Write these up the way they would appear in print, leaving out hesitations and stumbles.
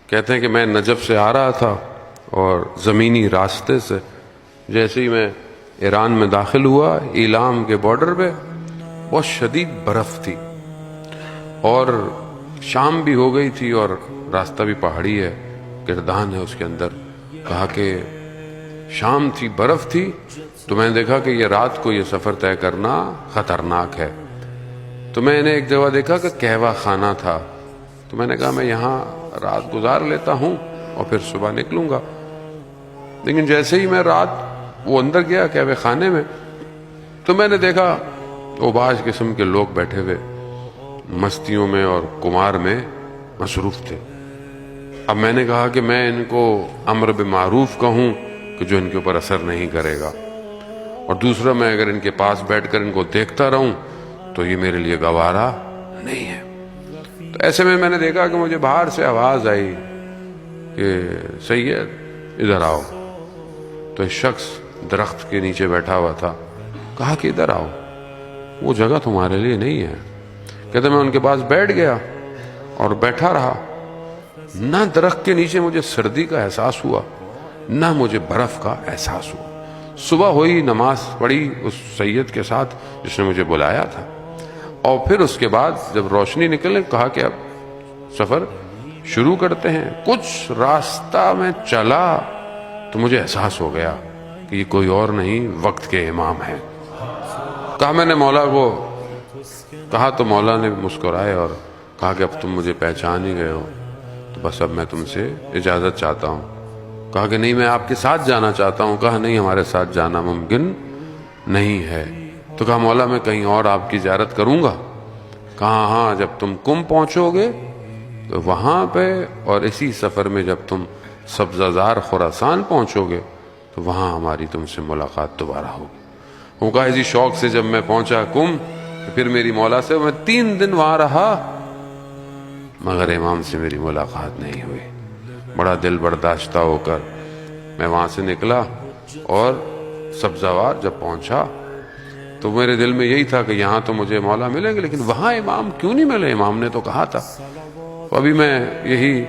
کہتے ہیں کہ میں نجف سے آ رہا تھا اور زمینی راستے سے جیسے ہی میں ایران میں داخل ہوا، ایلام کے بارڈر پہ بہت شدید برف تھی اور شام بھی ہو گئی تھی اور راستہ بھی پہاڑی ہے، گردان ہے اس کے اندر۔ کہا کہ شام تھی، برف تھی، تو میں نے دیکھا کہ یہ رات کو یہ سفر طے کرنا خطرناک ہے، تو میں نے ایک جگہ دیکھا کہ قہوہ خانہ تھا، تو میں نے کہا میں یہاں رات گزار لیتا ہوں اور پھر صبح نکلوں گا۔ لیکن جیسے ہی میں رات وہ اندر گیا قہوہ خانے میں، تو میں نے دیکھا اوباش قسم کے لوگ بیٹھے ہوئے مستیوں میں اور قمار میں مصروف تھے۔ اب میں نے کہا کہ میں ان کو امر بالمعروف کہوں کہ جو ان کے اوپر اثر نہیں کرے گا، اور دوسرا میں اگر ان کے پاس بیٹھ کر ان کو دیکھتا رہوں تو یہ میرے لیے گوارا نہیں ہے۔ تو ایسے میں نے دیکھا کہ مجھے باہر سے آواز آئی کہ سید ادھر آؤ، تو ایک شخص درخت کے نیچے بیٹھا ہوا تھا، کہا کہ ادھر آؤ، وہ جگہ تمہارے لیے نہیں ہے۔ کہتے میں ان کے پاس بیٹھ گیا اور بیٹھا رہا، نہ درخت کے نیچے مجھے سردی کا احساس ہوا نہ مجھے برف کا احساس ہوا۔ صبح ہوئی، نماز پڑھی اس سید کے ساتھ جس نے مجھے بلایا تھا، اور پھر اس کے بعد جب روشنی نکلے کہا کہ اب سفر شروع کرتے ہیں۔ کچھ راستہ میں چلا تو مجھے احساس ہو گیا کہ یہ کوئی اور نہیں، وقت کے امام ہیں۔ کہا میں نے مولا کو کہا تو مولا نے مسکرائے اور کہا کہ اب تم مجھے پہچان ہی گئے ہو، تو بس اب میں تم سے اجازت چاہتا ہوں۔ کہا کہ نہیں، میں آپ کے ساتھ جانا چاہتا ہوں۔ کہا نہیں، ہمارے ساتھ جانا ممکن نہیں ہے۔ تو کہا مولا میں کہیں اور آپ کی زیارت کروں گا۔ کہا ہاں، جب تم کم پہنچو گے تو وہاں پہ، اور اسی سفر میں جب تم سبزہ زار خراسان پہنچو گے تو وہاں ہماری تم سے ملاقات دوبارہ ہوگی۔ وہ کہا اسی شوق سے جب میں پہنچا کم، پھر میری مولا سے میں 3 دن وہاں رہا، مگر امام سے میری ملاقات نہیں ہوئی۔ بڑا دل برداشتہ ہو کر میں وہاں سے نکلا اور سبزوار جب پہنچا تو میرے دل میں یہی تھا کہ یہاں تو مجھے مولا ملیں گے، لیکن وہاں امام کیوں نہیں ملے؟ امام نے تو کہا تھا۔ ابھی میں یہی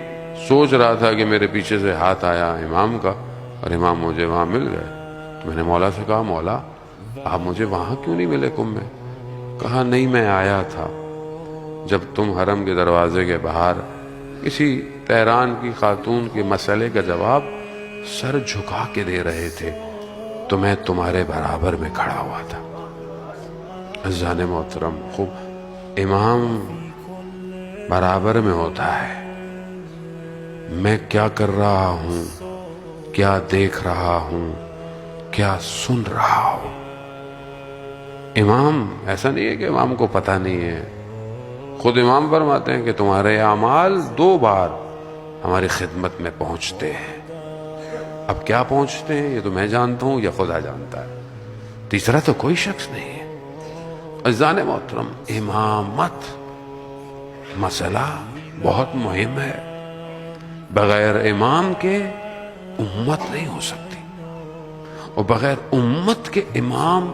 سوچ رہا تھا کہ میرے پیچھے سے ہاتھ آیا امام کا اور امام مجھے وہاں مل گئے۔ تو میں نے مولا سے کہا مولا آپ مجھے وہاں کیوں نہیں ملے کم میں؟ کہا نہیں، میں آیا تھا جب تم حرم کے دروازے کے باہر کسی تہران کی خاتون کے مسئلے کا جواب سر جھکا کے دے رہے تھے تو میں تمہارے برابر میں کھڑا ہوا تھا۔ عزیزان محترم، خوب امام برابر میں ہوتا ہے۔ میں کیا کر رہا ہوں، کیا دیکھ رہا ہوں، کیا سن رہا ہوں۔ امام ایسا نہیں ہے کہ امام کو پتہ نہیں ہے، خود امام فرماتے ہیں کہ تمہارے اعمال 2 بار ہماری خدمت میں پہنچتے ہیں۔ اب کیا پہنچتے ہیں یہ تو میں جانتا ہوں یا خدا جانتا ہے، تیسرا تو کوئی شخص نہیں ہے۔ عزیزان محترم، امامت مسئلہ بہت مہم ہے۔ بغیر امام کے امت نہیں ہو سکتی، اور بغیر امت کے امام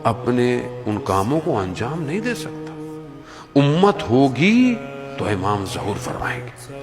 اپنے ان کاموں کو انجام نہیں دے سکتا۔ امت ہوگی تو امام ظہور فرمائیں گے۔